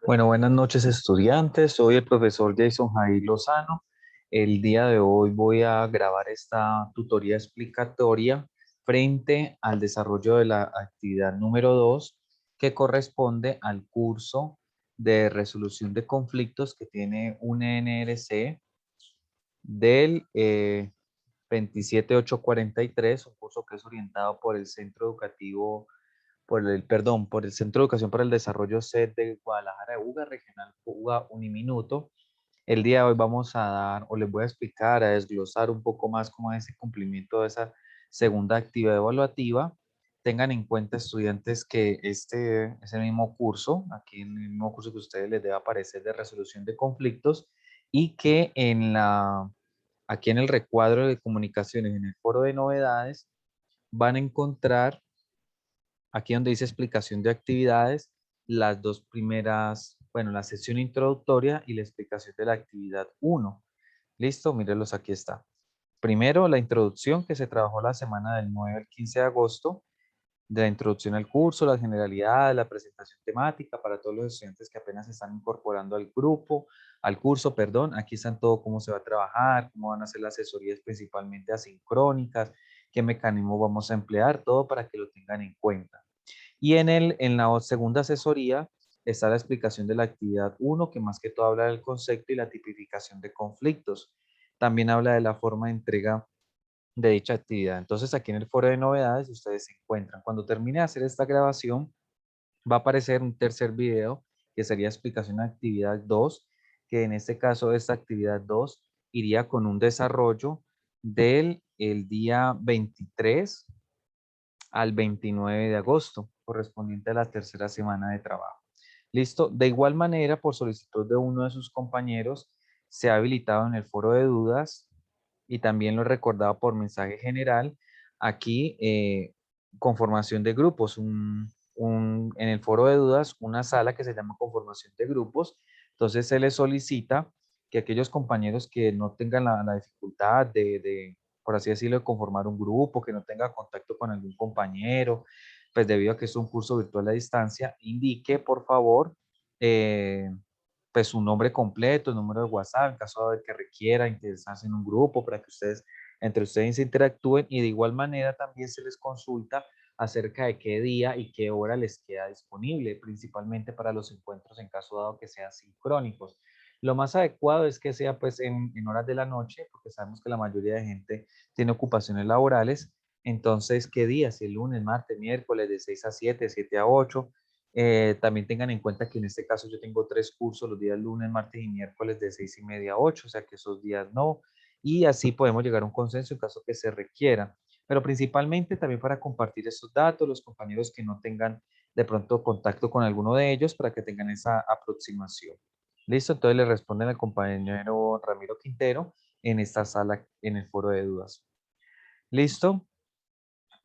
Bueno, buenas noches estudiantes. Soy el profesor Jason Jair Lozano. El día de hoy voy a grabar esta tutoría explicatoria frente al desarrollo de la actividad número 2, que corresponde al curso de resolución de conflictos que tiene un NRC del 27843, un curso que es orientado por el Centro Educativo por el Centro de Educación para el Desarrollo CED de Guadalajara de UGA, Regional UGA Uniminuto. El día de hoy vamos a dar, o les voy a explicar, a desglosar un poco más cómo es el cumplimiento de esa segunda actividad evaluativa. Tengan en cuenta, estudiantes, que este es el mismo curso, aquí en el mismo curso que a ustedes les debe aparecer de resolución de conflictos, y que aquí en el recuadro de comunicaciones, en el foro de novedades, van a encontrar aquí donde dice explicación de actividades, las dos primeras, bueno, la sesión introductoria y la explicación de la actividad 1. Listo, mírenlos, aquí está. Primero, la introducción que se trabajó la semana del 9 al 15 de agosto, de la introducción al curso, las generalidades, la presentación temática para todos los estudiantes que apenas se están incorporando al grupo, al curso, perdón. Aquí están todo cómo se va a trabajar, cómo van a ser las asesorías principalmente asincrónicas, qué mecanismo vamos a emplear, todo para que lo tengan en cuenta. Y en la segunda asesoría está la explicación de la actividad 1, que más que todo habla del concepto y la tipificación de conflictos. También habla de la forma de entrega de dicha actividad. Entonces, aquí en el foro de novedades ustedes se encuentran. Cuando termine de hacer esta grabación, va a aparecer un tercer video que sería explicación de actividad 2, que en este caso esta actividad 2 iría con un desarrollo del el día 23 al 29 de agosto, correspondiente a la tercera semana de trabajo. Listo. De igual manera, por solicitud de uno de sus compañeros, se ha habilitado en el foro de dudas y también lo he recordado por mensaje general. Aquí, conformación de grupos, en el foro de dudas, una sala que se llama conformación de grupos. Entonces se les solicita que aquellos compañeros que no tengan la dificultad por así decirlo, de conformar un grupo, que no tenga contacto con algún compañero, pues debido a que es un curso virtual a distancia, indique por favor pues su nombre completo, el número de WhatsApp, en caso de que requiera interesarse en un grupo para que ustedes, entre ustedes se interactúen, y de igual manera también se les consulta acerca de qué día y qué hora les queda disponible, principalmente para los encuentros en caso dado que sean sincrónicos. Lo más adecuado es que sea pues en horas de la noche, porque sabemos que la mayoría de gente tiene ocupaciones laborales. Entonces, ¿qué días? Si el lunes, martes, miércoles de 6 a 7, 7 a 8. También tengan en cuenta que en este caso yo tengo 3 cursos los días lunes, martes y miércoles de 6:30 a 8, o sea que esos días no. Y así podemos llegar a un consenso en caso que se requiera. Pero principalmente también para compartir esos datos, los compañeros que no tengan de pronto contacto con alguno de ellos, para que tengan esa aproximación. Listo, entonces le responden al compañero Ramiro Quintero en esta sala, en el foro de dudas. Listo.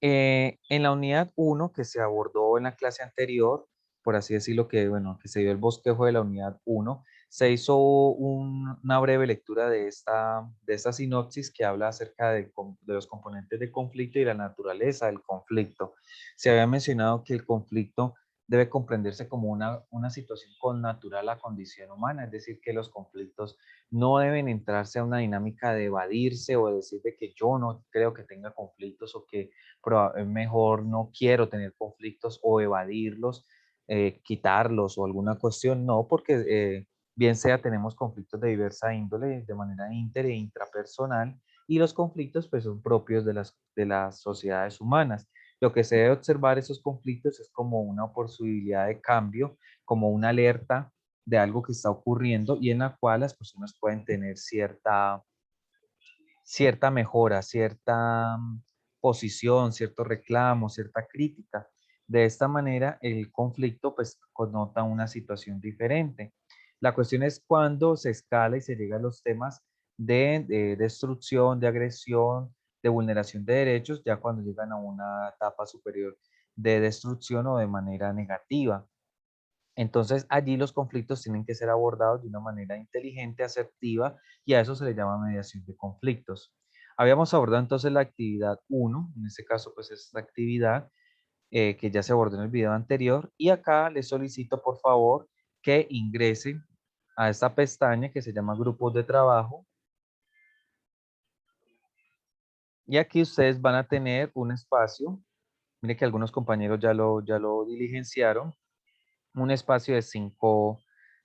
En la unidad 1 que se abordó en la clase anterior, por así decirlo, que bueno, que se dio el bosquejo de la unidad 1, se hizo una breve lectura de esta sinopsis que habla acerca de los componentes de conflicto y la naturaleza del conflicto. Se había mencionado que el conflicto debe comprenderse como una situación connatural a la condición humana, es decir, que los conflictos no deben entrarse a una dinámica de evadirse o de decir de que yo no creo que tenga conflictos o que mejor no quiero tener conflictos o evadirlos, quitarlos o alguna cuestión, no, porque bien sea tenemos conflictos de diversa índole, de manera inter e intrapersonal, y los conflictos pues son propios de las sociedades humanas. Lo que se debe observar esos conflictos es como una posibilidad de cambio, como una alerta de algo que está ocurriendo y en la cual las personas pueden tener cierta mejora, cierta posición, cierto reclamo, cierta crítica. De esta manera, el conflicto pues connota una situación diferente. La cuestión es cuando se escala y se llega a los temas de destrucción, de agresión, de vulneración de derechos, ya cuando llegan a una etapa superior de destrucción o de manera negativa. Entonces, allí los conflictos tienen que ser abordados de una manera inteligente, asertiva, y a eso se le llama mediación de conflictos. Habíamos abordado entonces la actividad 1, en este caso pues es la actividad que ya se abordó en el video anterior. Y acá les solicito, por favor, que ingresen a esta pestaña que se llama grupos de trabajo. Y aquí ustedes van a tener un espacio. Mire que algunos compañeros ya lo diligenciaron. Un espacio de 5,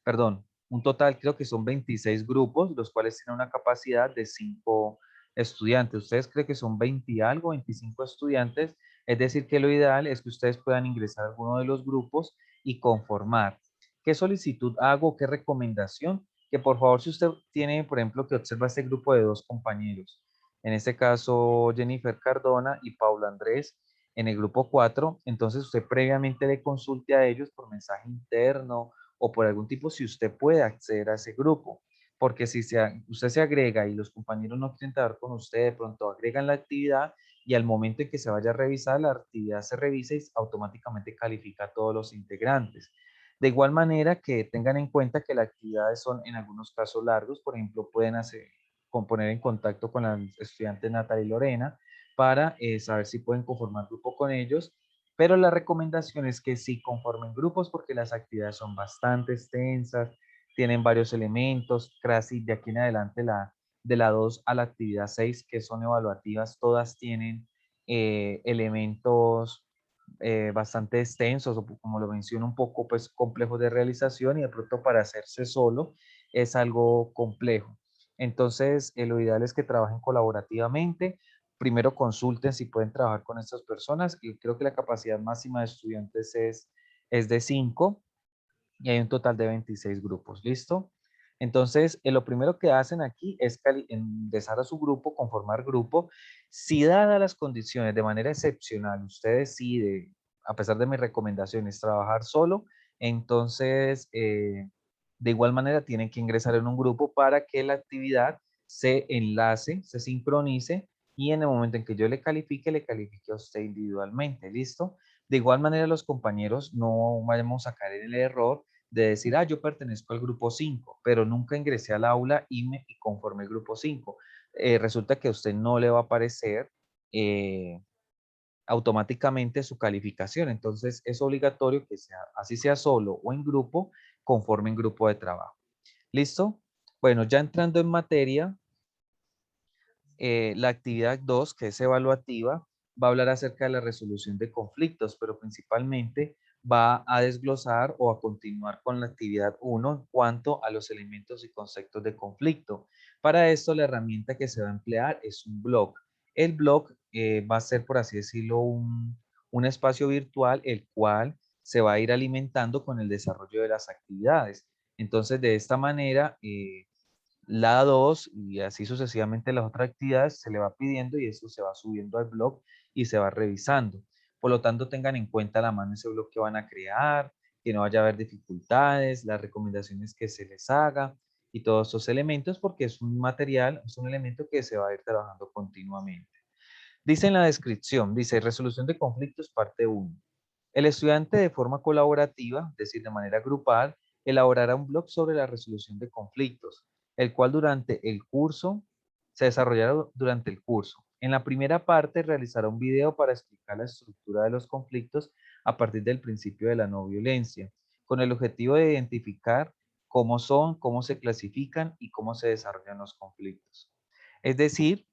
perdón, un total creo que son 26 grupos, los cuales tienen una capacidad de 5 estudiantes. ¿Ustedes creen que son 20 y algo, 25 estudiantes? Es decir, que lo ideal es que ustedes puedan ingresar a alguno de los grupos y conformar. ¿Qué solicitud hago? ¿Qué recomendación? Que por favor, si usted tiene, por ejemplo, que observa este grupo de 2 compañeros, en este caso Jennifer Cardona y Paula Andrés, en el grupo 4, entonces usted previamente le consulte a ellos por mensaje interno o por algún tipo si usted puede acceder a ese grupo. Porque si usted se agrega y los compañeros no quieren trabajar con usted, de pronto agregan la actividad y al momento en que se vaya a revisar, la actividad se revisa y automáticamente califica a todos los integrantes. De igual manera que tengan en cuenta que las actividades son en algunos casos largos, por ejemplo, pueden poner en contacto con las estudiantes Natalia y Lorena para saber si pueden conformar grupo con ellos, pero la recomendación es que sí conformen grupos porque las actividades son bastante extensas, tienen varios elementos, casi de aquí en adelante de la 2 a la actividad 6 que son evaluativas, todas tienen elementos bastante extensos o como lo menciono un poco pues complejos de realización y de pronto para hacerse solo es algo complejo. Entonces, lo ideal es que trabajen colaborativamente. Primero consulten si pueden trabajar con estas personas y creo que la capacidad máxima de estudiantes es de 5 y hay un total de 26 grupos. ¿Listo? Entonces, lo primero que hacen aquí es ingresar a su grupo, conformar grupo. Si dadas las condiciones de manera excepcional, usted decide, a pesar de mis recomendaciones, trabajar solo, entonces, de igual manera, tienen que ingresar en un grupo para que la actividad se enlace, se sincronice y en el momento en que yo le califique a usted individualmente. ¿Listo? De igual manera, los compañeros no vayamos a caer en el error de decir, yo pertenezco al grupo 5, pero nunca ingresé al aula y conformé el grupo 5. Resulta que a usted no le va a aparecer automáticamente su calificación. Entonces, es obligatorio que sea, así sea solo o en grupo, conforme en grupo de trabajo. ¿Listo? Bueno, ya entrando en materia, la actividad 2, que es evaluativa, va a hablar acerca de la resolución de conflictos, pero principalmente va a desglosar o a continuar con la actividad 1 en cuanto a los elementos y conceptos de conflicto. Para esto, la herramienta que se va a emplear es un blog. El blog va a ser, por así decirlo, un espacio virtual, el cual se va a ir alimentando con el desarrollo de las actividades. Entonces, de esta manera, la 2 y así sucesivamente las otras actividades se le va pidiendo y eso se va subiendo al blog y se va revisando. Por lo tanto, tengan en cuenta a la mano ese blog que van a crear, que no vaya a haber dificultades, las recomendaciones que se les haga y todos esos elementos porque es un material, es un elemento que se va a ir trabajando continuamente. Dice en la descripción, dice resolución de conflictos parte 1. El estudiante de forma colaborativa, es decir, de manera grupal, elaborará un blog sobre la resolución de conflictos, el cual durante el curso se desarrollará durante el curso. En la primera parte realizará un video para explicar la estructura de los conflictos a partir del principio de la no violencia, con el objetivo de identificar cómo son, cómo se clasifican y cómo se desarrollan los conflictos. Es decir,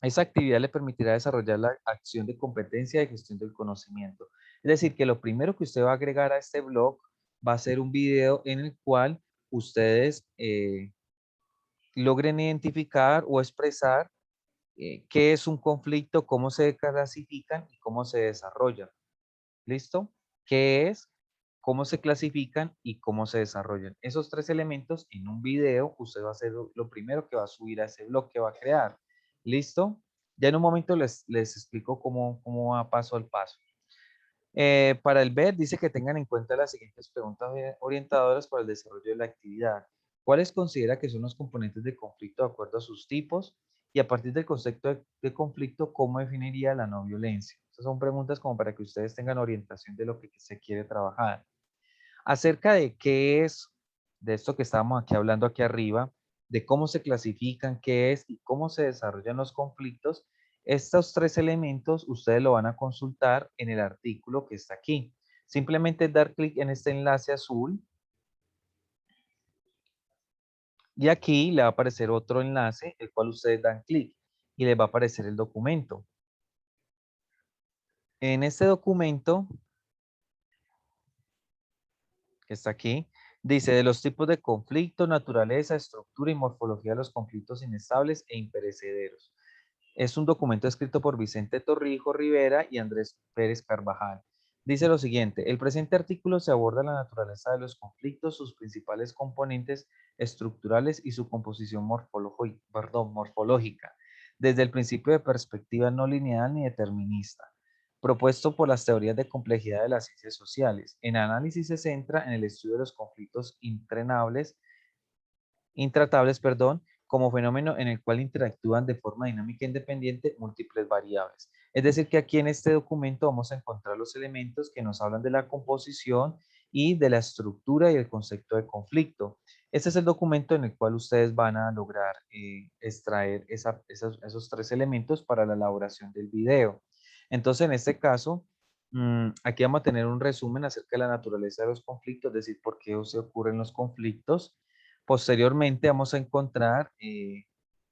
esa actividad le permitirá desarrollar la acción de competencia de gestión del conocimiento. Es decir, que lo primero que usted va a agregar a este blog va a ser un video en el cual ustedes logren identificar o expresar qué es un conflicto, cómo se clasifican y cómo se desarrollan. ¿Listo? ¿Qué es? ¿Cómo se clasifican y cómo se desarrollan? Esos tres elementos en un video, usted va a hacer lo primero que va a subir a ese blog que va a crear. ¿Listo? Ya en un momento les explico cómo va paso al paso. Para el BED dice que tengan en cuenta las siguientes preguntas orientadoras para el desarrollo de la actividad. ¿Cuáles considera que son los componentes de conflicto de acuerdo a sus tipos? Y a partir del concepto de conflicto, ¿cómo definiría la no violencia? Estas son preguntas como para que ustedes tengan orientación de lo que se quiere trabajar. Acerca de qué es, de esto que estábamos aquí hablando aquí arriba, de cómo se clasifican, qué es y cómo se desarrollan los conflictos, Estos tres elementos ustedes lo van a consultar en el artículo que está aquí. Simplemente dar clic en este enlace azul y aquí le va a aparecer otro enlace, el cual ustedes dan clic y les va a aparecer el documento. En este documento que está aquí, dice de los tipos de conflicto, naturaleza, estructura y morfología de los conflictos inestables e imperecederos. Es un documento escrito por Vicente Torrijos Rivera y Andrés Pérez Carvajal. Dice lo siguiente, el presente artículo se aborda la naturaleza de los conflictos, sus principales componentes estructurales y su composición morfológica, desde el principio de perspectiva no lineal ni determinista, propuesto por las teorías de complejidad de las ciencias sociales. En análisis se centra en el estudio de los conflictos intratables, como fenómeno en el cual interactúan de forma dinámica e independiente múltiples variables. Es decir, que aquí en este documento vamos a encontrar los elementos que nos hablan de la composición y de la estructura y el concepto de conflicto. Este es el documento en el cual ustedes van a lograr extraer esos tres elementos para la elaboración del video. Entonces, en este caso, aquí vamos a tener un resumen acerca de la naturaleza de los conflictos, es decir, por qué se ocurren los conflictos. Posteriormente vamos a encontrar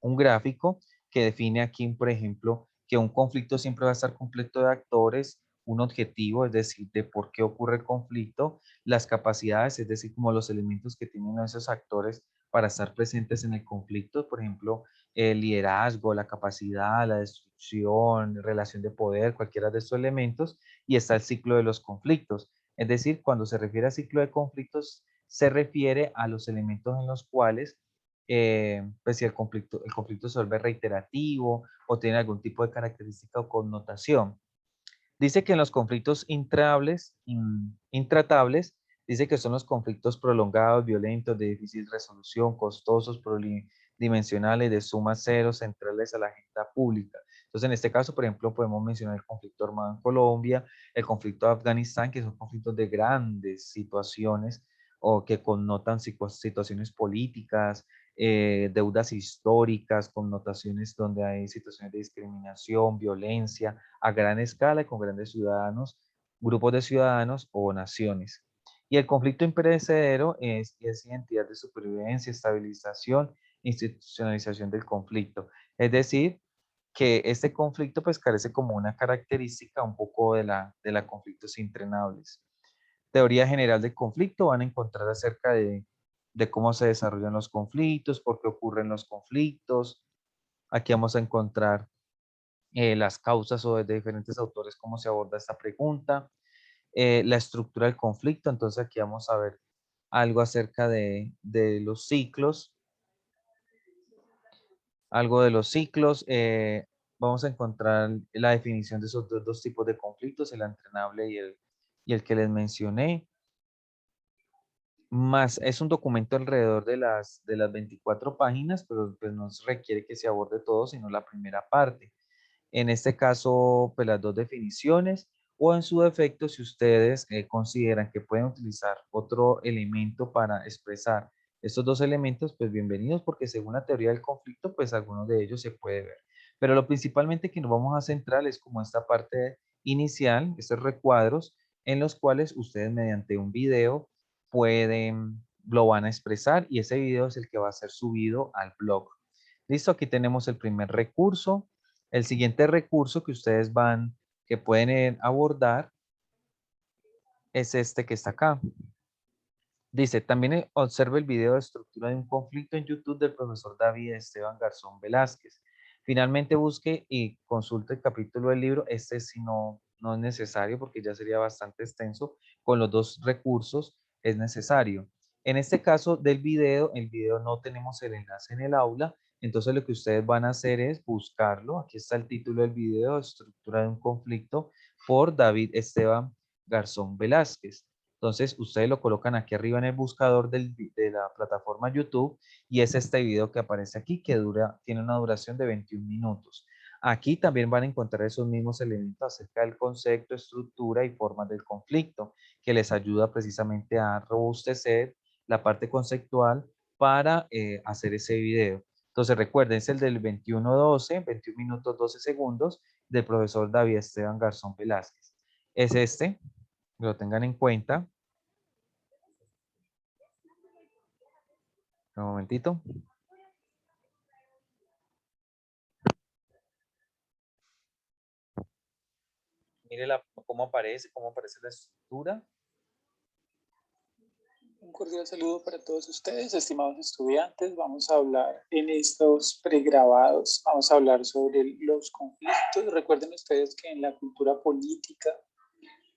un gráfico que define aquí, por ejemplo, que un conflicto siempre va a estar completo de actores, un objetivo, es decir, de por qué ocurre el conflicto, las capacidades, es decir, como los elementos que tienen esos actores para estar presentes en el conflicto, por ejemplo, el liderazgo, la capacidad, la destrucción, relación de poder, cualquiera de estos elementos, y está el ciclo de los conflictos. Es decir, cuando se refiere a ciclo de conflictos, se refiere a los elementos en los cuales, pues si el conflicto se vuelve reiterativo o tiene algún tipo de característica o connotación. Dice que en los conflictos intratables, dice que son los conflictos prolongados, violentos, de difícil resolución, costosos, dimensionales, de suma cero, centrales a la agenda pública. Entonces, en este caso, por ejemplo, podemos mencionar el conflicto armado en Colombia, el conflicto de Afganistán, que son conflictos de grandes situaciones o que connotan situaciones políticas, deudas históricas, connotaciones donde hay situaciones de discriminación, violencia, a gran escala y con grandes ciudadanos, grupos de ciudadanos o naciones. Y el conflicto imperecedero es identidad de supervivencia, estabilización, institucionalización del conflicto. Es decir, que este conflicto pues carece como una característica un poco de la conflictos intrenables. Teoría general del conflicto, van a encontrar acerca de cómo se desarrollan los conflictos, por qué ocurren los conflictos. Aquí vamos a encontrar las causas o de diferentes autores cómo se aborda esta pregunta, la estructura del conflicto, entonces aquí vamos a ver algo acerca de los ciclos, algo de los ciclos, vamos a encontrar la definición de esos dos tipos de conflictos, el entrenable y el que les mencioné, más es un documento alrededor de las 24 páginas, pero pues no requiere que se aborde todo, sino la primera parte. En este caso, pues las dos definiciones, o en su defecto, si ustedes consideran que pueden utilizar otro elemento para expresar estos dos elementos, pues bienvenidos, porque según la teoría del conflicto, pues algunos de ellos se puede ver. Pero lo principalmente que nos vamos a centrar es como esta parte inicial, estos recuadros, en los cuales ustedes mediante un video lo van a expresar y ese video es el que va a ser subido al blog. Listo, aquí tenemos el primer recurso. El siguiente recurso que pueden abordar es este que está acá. Dice, también observe el video de estructura de un conflicto en YouTube del profesor David Esteban Garzón Velázquez. Finalmente busque y consulte el capítulo del libro. Este sí no es necesario porque ya sería bastante extenso. Con los dos recursos es necesario. En este caso del video, el video no tenemos el enlace en el aula. Entonces lo que ustedes van a hacer es buscarlo. Aquí está el título del video, estructura de un conflicto por David Esteban Garzón Velázquez. Entonces, ustedes lo colocan aquí arriba en el buscador de la plataforma YouTube y es este video que aparece aquí que tiene una duración de 21 minutos. Aquí también van a encontrar esos mismos elementos acerca del concepto, estructura y formas del conflicto, que les ayuda precisamente a robustecer la parte conceptual para hacer ese video. Entonces recuerden, es el del 21:12, 21 minutos 12 segundos, del profesor David Esteban Garzón Velázquez. Es este, que lo tengan en cuenta. Un momentito. Mire cómo aparece la estructura. Un cordial saludo para todos ustedes, estimados estudiantes. Vamos a hablar en estos pregrabados, vamos a hablar sobre los conflictos. Recuerden ustedes que en la cultura política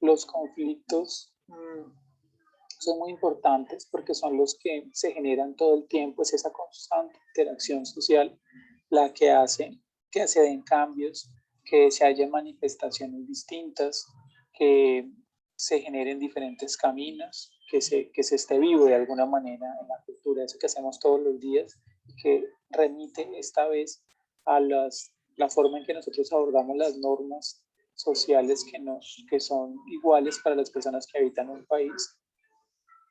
los conflictos son muy importantes porque son los que se generan todo el tiempo, es esa constante interacción social la que hace que se den cambios, que se haya manifestaciones distintas, que se generen diferentes caminos, que se esté vivo de alguna manera en la cultura, eso que hacemos todos los días, y que remite esta vez a la forma en que nosotros abordamos las normas sociales que son iguales para las personas que habitan un país.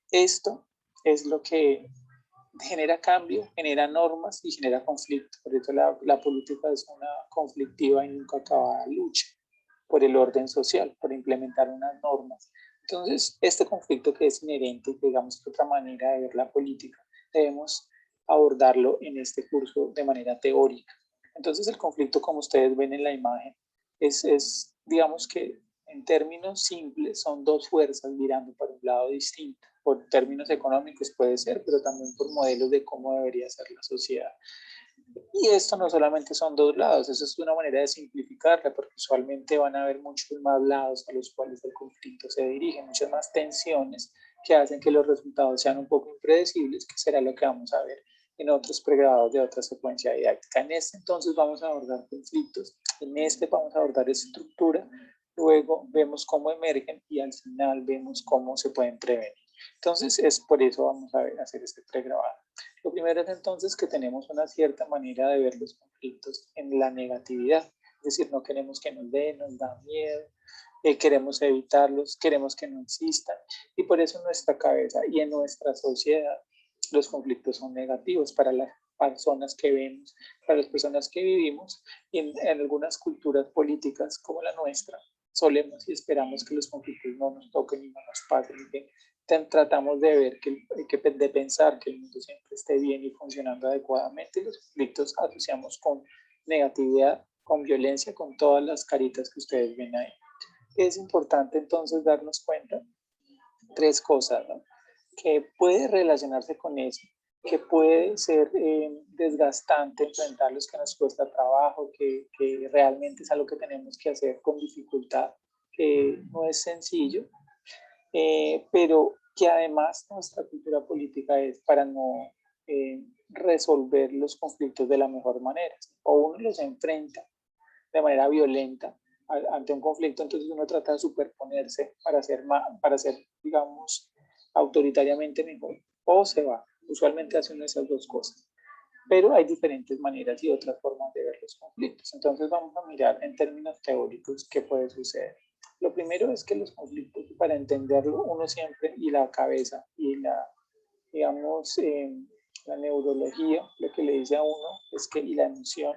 Esto es lo que genera cambio, genera normas y genera conflicto. Por eso la política es una conflictiva y nunca acabada lucha por el orden social, por implementar unas normas. Entonces, este conflicto que es inherente, digamos que otra manera de ver la política, debemos abordarlo en este curso de manera teórica. Entonces, el conflicto, como ustedes ven en la imagen, digamos que en términos simples, son dos fuerzas mirando para un lado distinto. Por términos económicos puede ser, pero también por modelos de cómo debería ser la sociedad. Y esto no solamente son dos lados, eso es una manera de simplificarla, porque usualmente van a haber muchos más lados a los cuales el conflicto se dirige, muchas más tensiones que hacen que los resultados sean un poco impredecibles, que será lo que vamos a ver en otros pregrados de otra secuencia didáctica. En este entonces vamos a abordar conflictos, en este vamos a abordar estructura, luego vemos cómo emergen y al final vemos cómo se pueden prevenir. Entonces es por eso vamos a hacer este pregrabado. Lo primero es entonces que tenemos una cierta manera de ver los conflictos en la negatividad, es decir, no queremos que nos den, nos da miedo, queremos evitarlos, queremos que no existan y por eso en nuestra cabeza y en nuestra sociedad los conflictos son negativos para las personas que vemos, para las personas que vivimos y en algunas culturas políticas como la nuestra solemos y esperamos que los conflictos no nos toquen y no nos pasen, que tratamos de ver, de pensar que el mundo siempre esté bien y funcionando adecuadamente. Los conflictos asociamos con negatividad, con violencia, con todas las caritas que ustedes ven ahí. Es importante entonces darnos cuenta tres cosas, ¿no? Que puede relacionarse con eso, que puede ser desgastante enfrentarlos, que nos cuesta trabajo, que realmente es algo que tenemos que hacer con dificultad, que no es sencillo, pero que además nuestra cultura política es para no resolver los conflictos de la mejor manera. O uno los enfrenta de manera violenta ante un conflicto, entonces uno trata de superponerse para ser, digamos, autoritariamente mejor, o se va. Usualmente hace una de esas dos cosas. Pero hay diferentes maneras y otras formas de ver los conflictos. Entonces vamos a mirar en términos teóricos qué puede suceder. Lo primero es que los conflictos, para entenderlo, uno siempre, y la cabeza y digamos, la neurología, lo que le dice a uno es que, y la emoción,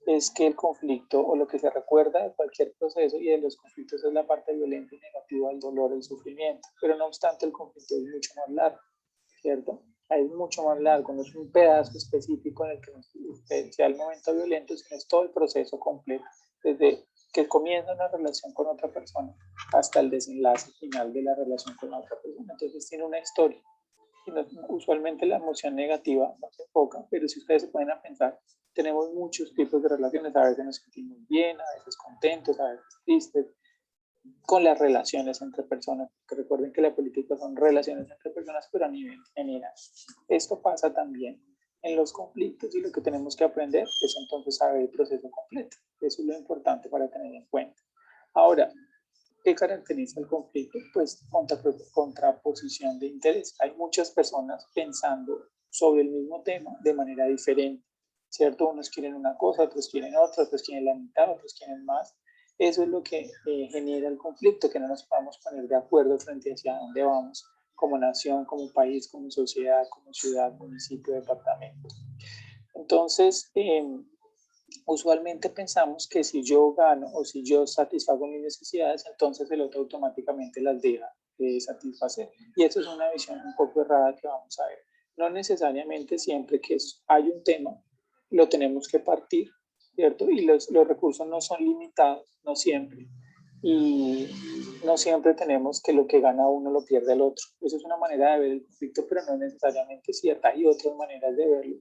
es que el conflicto o lo que se recuerda de cualquier proceso y de los conflictos es la parte violenta y negativa del dolor, el sufrimiento. Pero no obstante, el conflicto es mucho más largo, ¿cierto? Es mucho más largo, no es un pedazo específico en el que sea el momento violento, sino es todo el proceso completo, desde que comienza una relación con otra persona hasta el desenlace final de la relación con la otra persona. Entonces tiene una historia. Y usualmente la emoción negativa no se enfoca, pero si ustedes se pueden a pensar, tenemos muchos tipos de relaciones, a veces nos sentimos bien, a veces contentos, a veces tristes, con las relaciones entre personas, que recuerden que la política son relaciones entre personas, pero a nivel general. Esto pasa también en los conflictos y lo que tenemos que aprender es entonces saber el proceso completo. Eso es lo importante para tener en cuenta. Ahora, ¿qué caracteriza el conflicto? Pues contraposición de interés. Hay muchas personas pensando sobre el mismo tema de manera diferente, ¿cierto? Unos quieren una cosa, otros quieren otra, otros quieren la mitad, otros quieren más. Eso es lo que genera el conflicto, que no nos podamos poner de acuerdo frente hacia dónde vamos, como nación, como país, como sociedad, como ciudad, municipio, departamento. Entonces, usualmente pensamos que si yo gano o si yo satisfago mis necesidades, entonces el otro automáticamente las deja de satisfacer. Y eso es una visión un poco errada que vamos a ver. No necesariamente siempre que hay un tema, lo tenemos que partir, ¿cierto? Y los recursos no son limitados, no siempre. Y no siempre tenemos que lo que gana uno lo pierde el otro. Eso es una manera de ver el conflicto, pero no necesariamente cierta. Hay otras maneras de verlo.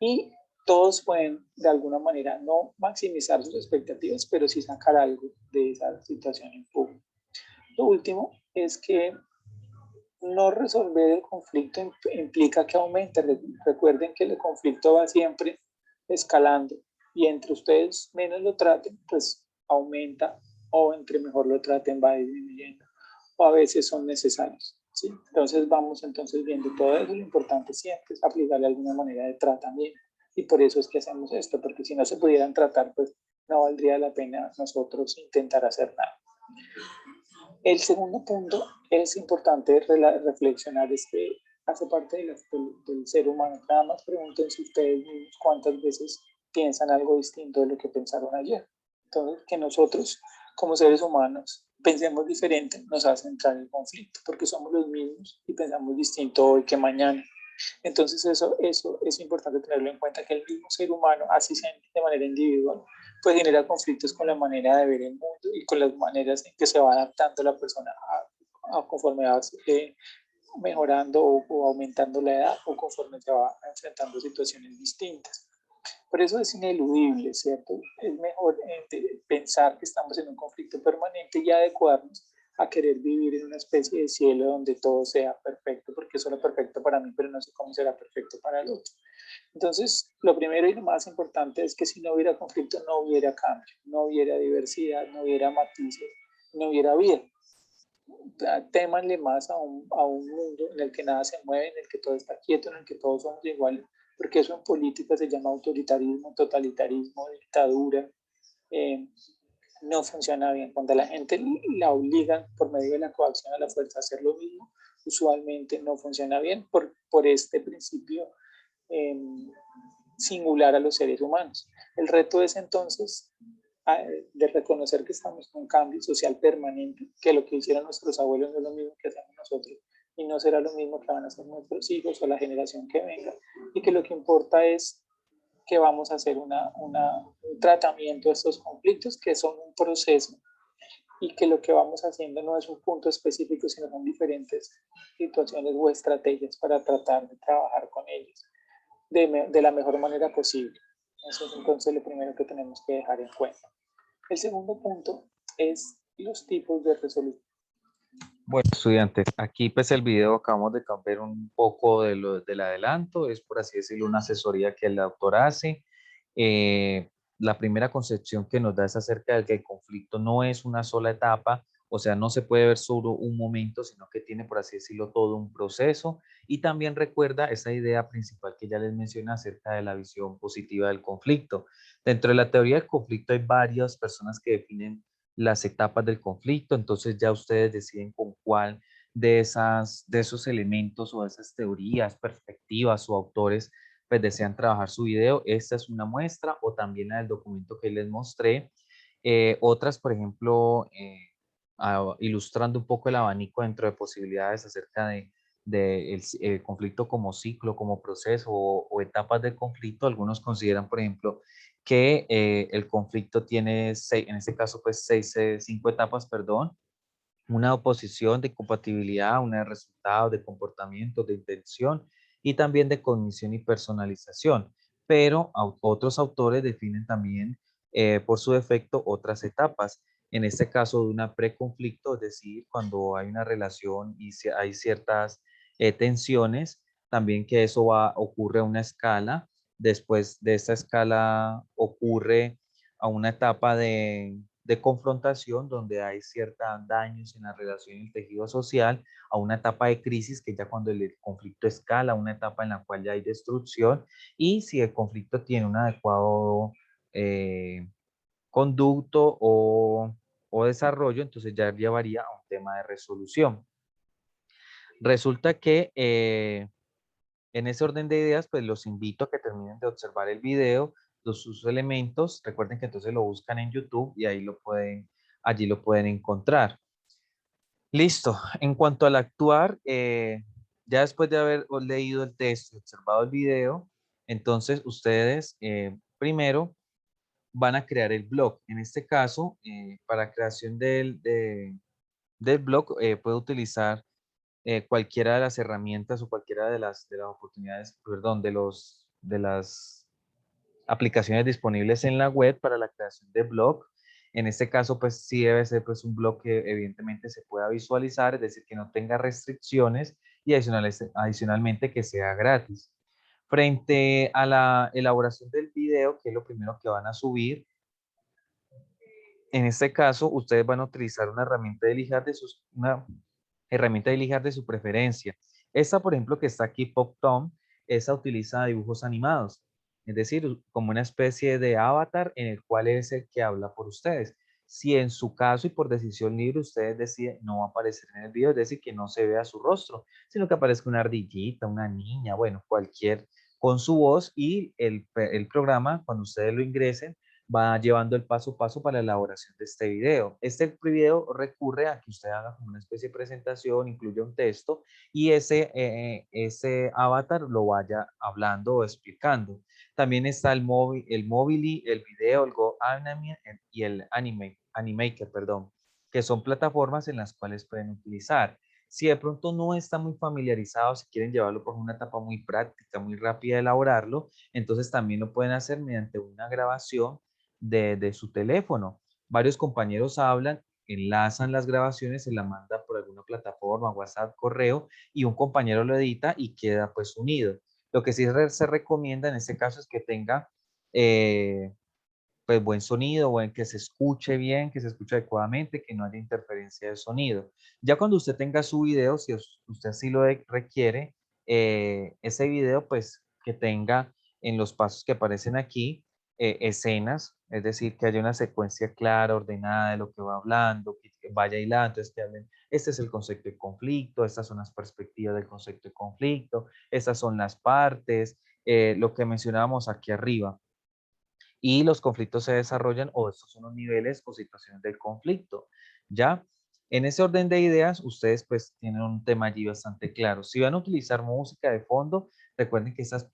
Y todos pueden de alguna manera no maximizar sus expectativas, pero sí sacar algo de esa situación en público. Lo último es que no resolver el conflicto implica que aumente. Recuerden que el conflicto va siempre escalando y entre ustedes menos lo traten, pues aumenta, o entre mejor lo traten va disminuyendo, o a veces son necesarios. ¿Sí? Entonces vamos viendo todo eso. Lo importante siempre es aplicarle alguna manera de tratamiento, y por eso es que hacemos esto, porque si no se pudieran tratar, pues no valdría la pena nosotros intentar hacer nada. El segundo punto es importante reflexionar, es que hace parte del ser humano. Nada más pregúntense ustedes mismos cuántas veces piensan algo distinto de lo que pensaron ayer. Entonces, que nosotros como seres humanos pensemos diferente nos hace entrar en conflicto, porque somos los mismos y pensamos distinto hoy que mañana. Entonces eso es importante tenerlo en cuenta, que el mismo ser humano, así sea de manera individual, pues genera conflictos con la manera de ver el mundo y con las maneras en que se va adaptando la persona conforme va mejorando o aumentando la edad, o conforme se va enfrentando situaciones distintas. Por eso es ineludible, ¿cierto? Es mejor pensar que estamos en un conflicto permanente y adecuarnos a querer vivir en una especie de cielo donde todo sea perfecto, porque eso es lo perfecto para mí, pero no sé cómo será perfecto para el otro. Entonces, lo primero y lo más importante es que si no hubiera conflicto, no hubiera cambio, no hubiera diversidad, no hubiera matices, no hubiera vida. Témanle más a un mundo en el que nada se mueve, en el que todo está quieto, en el que todos somos iguales, porque eso en política se llama autoritarismo, totalitarismo, dictadura. No funciona bien. Cuando la gente la obligan por medio de la coacción a la fuerza a hacer lo mismo, usualmente no funciona bien por este principio singular a los seres humanos. El reto es entonces de reconocer que estamos en un cambio social permanente, que lo que hicieron nuestros abuelos no es lo mismo que hacemos nosotros y no será lo mismo que van a hacer nuestros hijos o la generación que venga, y que lo que importa es que vamos a hacer un tratamiento de estos conflictos, que son un proceso, y que lo que vamos haciendo no es un punto específico, sino son diferentes situaciones o estrategias para tratar de trabajar con ellos de la mejor manera posible. Eso es entonces lo primero que tenemos que dejar en cuenta. El segundo punto es los tipos de resolución. Bueno, estudiantes, aquí pues el video acabamos de ver un poco del adelanto, es por así decirlo una asesoría que el autor hace. La primera concepción que nos da es acerca de que el conflicto no es una sola etapa, o sea, no se puede ver solo un momento, sino que tiene, por así decirlo, todo un proceso. Y también recuerda esa idea principal que ya les mencioné acerca de la visión positiva del conflicto. Dentro de la teoría del conflicto hay varias personas que definen las etapas del conflicto, entonces ya ustedes deciden con cuál de esos elementos o de esas teorías, perspectivas o autores pues desean trabajar su video. Esta es una muestra, o también el documento que les mostré. Otras, por ejemplo, ilustrando un poco el abanico dentro de posibilidades acerca de el conflicto como ciclo, como proceso o etapas del conflicto. Algunos consideran, por ejemplo, que el conflicto tiene seis, en este caso, pues cinco etapas, perdón. Una oposición de compatibilidad, una de resultados, de comportamiento, de intención y también de cognición y personalización. Pero otros autores definen también por su defecto otras etapas. En este caso de una preconflicto, es decir, cuando hay una relación y hay ciertas tensiones, también que eso ocurre a una escala. Después de esta escala ocurre a una etapa de confrontación donde hay ciertos daños en la relación y el tejido social, a una etapa de crisis que ya cuando el conflicto escala, una etapa en la cual ya hay destrucción, y si el conflicto tiene un adecuado conducto o desarrollo, entonces ya llevaría a un tema de resolución. Resulta que En ese orden de ideas, pues los invito a que terminen de observar el video, sus elementos. Recuerden que entonces lo buscan en YouTube y ahí allí lo pueden encontrar. Listo. En cuanto al actuar, ya después de haber leído el texto y observado el video, entonces ustedes primero van a crear el blog. En este caso, para creación del blog, puede utilizar cualquiera de las herramientas o cualquiera de las oportunidades, perdón, de las aplicaciones disponibles en la web para la creación de blog. En este caso, pues sí debe ser pues, un blog que evidentemente se pueda visualizar, es decir, que no tenga restricciones y adicionalmente que sea gratis. Frente a la elaboración del video, que es lo primero que van a subir, en este caso, ustedes van a utilizar una herramienta de lijar de su preferencia. Esta, por ejemplo, que está aquí, PopTom, esa utiliza dibujos animados, es decir, como una especie de avatar en el cual es el que habla por ustedes. Si en su caso y por decisión libre ustedes deciden no aparecer en el video, es decir, que no se vea su rostro, sino que aparezca una ardillita, una niña, bueno, cualquier con su voz y el programa, cuando ustedes lo ingresen, va llevando el paso a paso para la elaboración de este video. Este video recurre a que usted haga como una especie de presentación, incluye un texto y ese avatar lo vaya hablando o explicando. También está el Movily, el video, el Go Anime y el Animaker, perdón, que son plataformas en las cuales pueden utilizar. Si de pronto no está muy familiarizado, si quieren llevarlo por una etapa muy práctica, muy rápida de elaborarlo, entonces también lo pueden hacer mediante una grabación de su teléfono. Varios compañeros hablan, enlazan las grabaciones, se la mandan por alguna plataforma, WhatsApp, correo, y un compañero lo edita y queda pues unido. Lo que sí se recomienda en este caso es que tenga pues buen sonido, que se escuche bien, que se escuche adecuadamente, que no haya interferencia de sonido. Ya cuando usted tenga su video, si usted así lo requiere, ese video pues que tenga en los pasos que aparecen aquí, escenas, es decir, que haya una secuencia clara, ordenada de lo que va hablando, que vaya hilando, entonces que hablen, este es el concepto de conflicto, estas son las perspectivas del concepto de conflicto, estas son las partes, lo que mencionábamos aquí arriba y los conflictos se desarrollan o estos son los niveles o situaciones del conflicto, ¿ya? En ese orden de ideas, ustedes pues tienen un tema allí bastante claro. Si van a utilizar música de fondo, recuerden que esas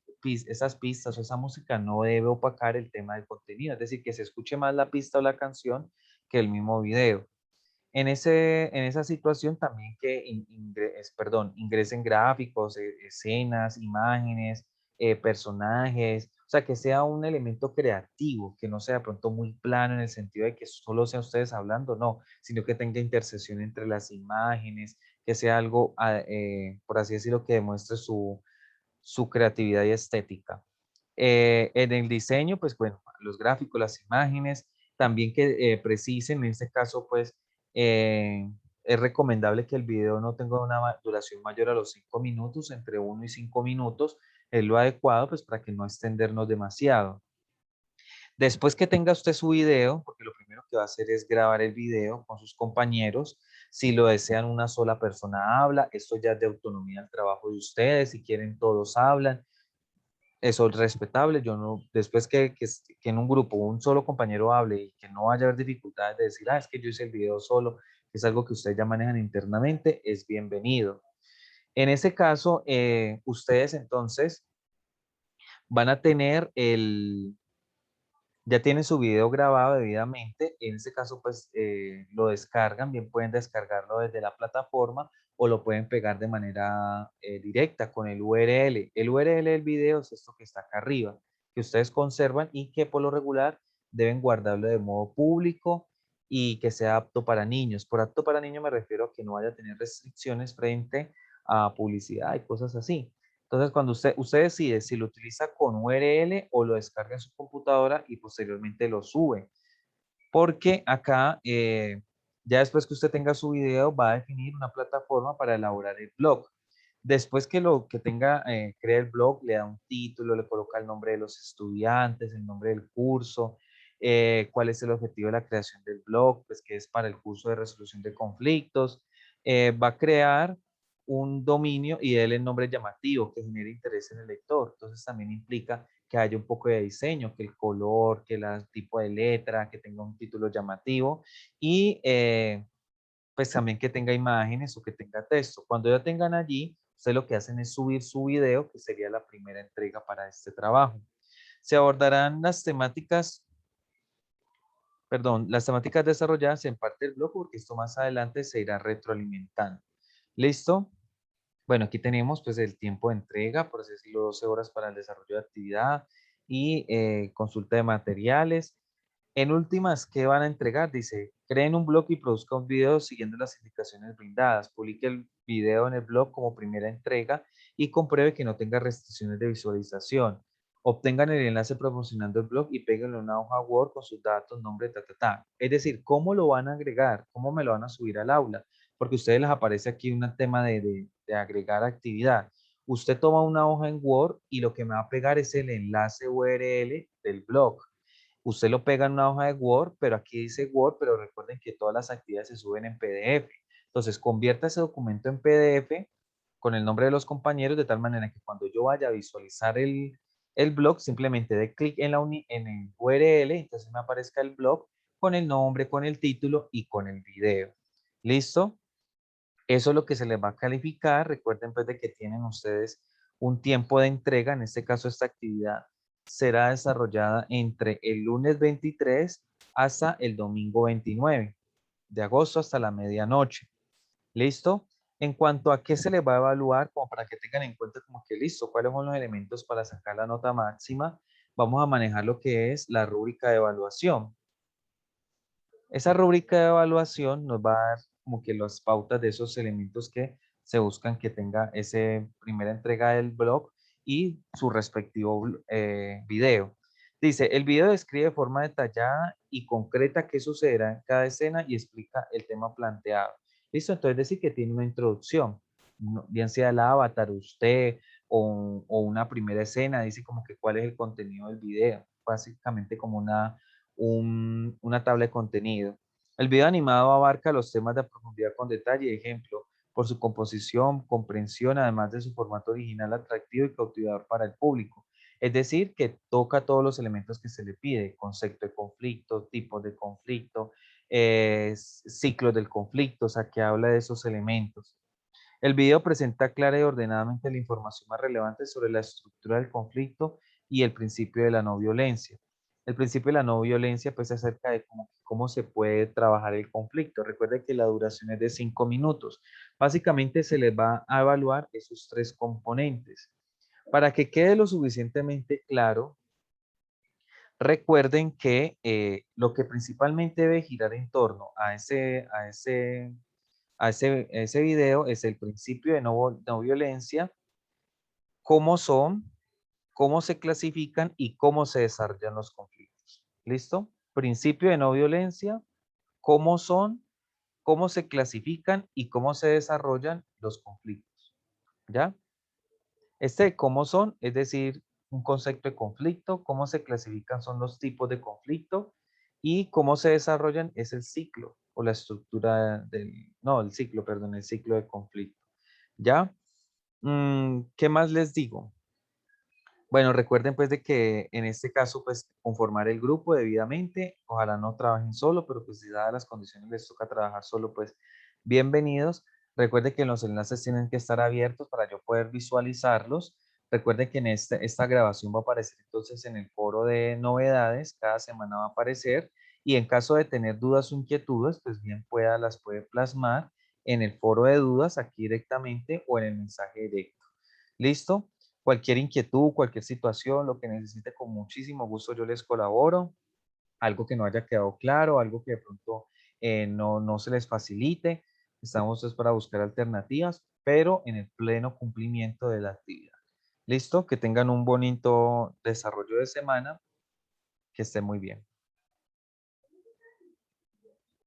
pistas o esa música no debe opacar el tema del contenido, es decir, que se escuche más la pista o la canción que el mismo video. En esa situación también que ingresen gráficos, escenas, imágenes, personajes, o sea, que sea un elemento creativo, que no sea de pronto muy plano en el sentido de que solo sean ustedes hablando, no, sino que tenga intersección entre las imágenes, que sea algo, por así decirlo, que demuestre su creatividad y estética. En el diseño, pues bueno, los gráficos, las imágenes, también que precisen, en este caso, pues eh, es recomendable que el video no tenga una duración mayor a los 5 minutos, entre 1 y 5 minutos, es lo adecuado, pues para que no extendernos demasiado. Después que tenga usted su video, porque lo primero que va a hacer es grabar el video con sus compañeros, si lo desean una sola persona habla, esto ya es de autonomía del trabajo de ustedes, si quieren todos hablan, eso es respetable. Yo no, después que en un grupo un solo compañero hable y que no vaya a haber dificultades de decir, es que yo hice el video solo, que es algo que ustedes ya manejan internamente, es bienvenido. En ese caso, ustedes entonces van a tener ya tienen su video grabado debidamente. En este caso, pues lo descargan, bien pueden descargarlo desde la plataforma o lo pueden pegar de manera directa con el URL. El URL del video es esto que está acá arriba, que ustedes conservan y que por lo regular deben guardarlo de modo público y que sea apto para niños. Por apto para niños me refiero a que no vaya a tener restricciones frente a publicidad y cosas así. Entonces, cuando usted decide si lo utiliza con URL o lo descarga en su computadora y posteriormente lo sube. Porque acá, ya después que usted tenga su video, va a definir una plataforma para elaborar el blog. Después que lo que tenga, crea el blog, le da un título, le coloca el nombre de los estudiantes, el nombre del curso, cuál es el objetivo de la creación del blog, pues que es para el curso de resolución de conflictos. Va a crear un dominio y déle el nombre llamativo que genere interés en el lector. Entonces también implica que haya un poco de diseño, que el color, que el tipo de letra, que tenga un título llamativo y pues también que tenga imágenes o que tenga texto. Cuando ya tengan allí, ustedes lo que hacen es subir su video, que sería la primera entrega para este trabajo. Se abordarán las temáticas desarrolladas en parte del blog, porque esto más adelante se irá retroalimentando. ¿Listo? Bueno, aquí tenemos pues el tiempo de entrega, por así decirlo, 12 horas para el desarrollo de actividad y consulta de materiales. En últimas, ¿qué van a entregar? Dice, creen un blog y produzca un video siguiendo las indicaciones brindadas. Publique el video en el blog como primera entrega y compruebe que no tenga restricciones de visualización. Obtengan el enlace proporcionando el blog y péguenlo en una hoja Word con sus datos, nombre, ta. Es decir, ¿cómo lo van a agregar? ¿Cómo me lo van a subir al aula? Porque a ustedes les aparece aquí un tema de agregar actividad. Usted toma una hoja en Word y lo que me va a pegar es el enlace URL del blog. Usted lo pega en una hoja de Word, pero aquí dice Word, pero recuerden que todas las actividades se suben en PDF. Entonces, convierta ese documento en PDF con el nombre de los compañeros, de tal manera que cuando yo vaya a visualizar el blog, simplemente dé clic en el URL, entonces me aparezca el blog con el nombre, con el título y con el video. ¿Listo? Eso es lo que se les va a calificar. Recuerden pues de que tienen ustedes un tiempo de entrega. En este caso, esta actividad será desarrollada entre el lunes 23 hasta el domingo 29 de agosto hasta la medianoche. ¿Listo? En cuanto a qué se les va a evaluar, como para que tengan en cuenta como que listo, cuáles son los elementos para sacar la nota máxima, vamos a manejar lo que es la rúbrica de evaluación. Esa rúbrica de evaluación nos va a dar como que las pautas de esos elementos que se buscan que tenga esa primera entrega del blog y su respectivo video. Dice, el video describe de forma detallada y concreta qué sucederá en cada escena y explica el tema planteado. ¿Listo? Entonces decir que tiene una introducción, bien sea el avatar, usted o una primera escena, dice como que cuál es el contenido del video. Básicamente como una tabla de contenido. El video animado abarca los temas de profundidad con detalle, ejemplo, por su composición, comprensión, además de su formato original atractivo y cautivador para el público. Es decir, que toca todos los elementos que se le pide, concepto de conflicto, tipos de conflicto, ciclos del conflicto, o sea, que habla de esos elementos. El video presenta clara y ordenadamente la información más relevante sobre la estructura del conflicto y el principio de la no violencia. El principio de la no violencia pues acerca de cómo se puede trabajar el conflicto. Recuerde que la duración es de 5 minutos. Básicamente se les va a evaluar esos tres componentes. Para que quede lo suficientemente claro, recuerden que lo que principalmente debe girar en torno a ese video es el principio de no violencia, cómo son, cómo se clasifican y cómo se desarrollan los conflictos. ¿Listo? Principio de no violencia, cómo son, cómo se clasifican y cómo se desarrollan los conflictos. ¿Ya? Este cómo son, es decir, un concepto de conflicto, cómo se clasifican son los tipos de conflicto y cómo se desarrollan es el ciclo o la estructura el ciclo, perdón, el ciclo de conflicto. ¿Ya? ¿Qué más les digo? Bueno, recuerden pues de que en este caso pues conformar el grupo debidamente, ojalá no trabajen solo, pero pues si dadas las condiciones les toca trabajar solo, pues bienvenidos. Recuerden que los enlaces tienen que estar abiertos para yo poder visualizarlos. Recuerden que en esta grabación va a aparecer entonces en el foro de novedades, cada semana va a aparecer y en caso de tener dudas o inquietudes, pues bien las puede plasmar en el foro de dudas aquí directamente o en el mensaje directo. ¿Listo? Cualquier inquietud, cualquier situación, lo que necesite, con muchísimo gusto yo les colaboro. Algo que no haya quedado claro, algo que de pronto no se les facilite. Estamos pues, para buscar alternativas, pero en el pleno cumplimiento de la actividad. ¿Listo? Que tengan un bonito desarrollo de semana. Que estén muy bien.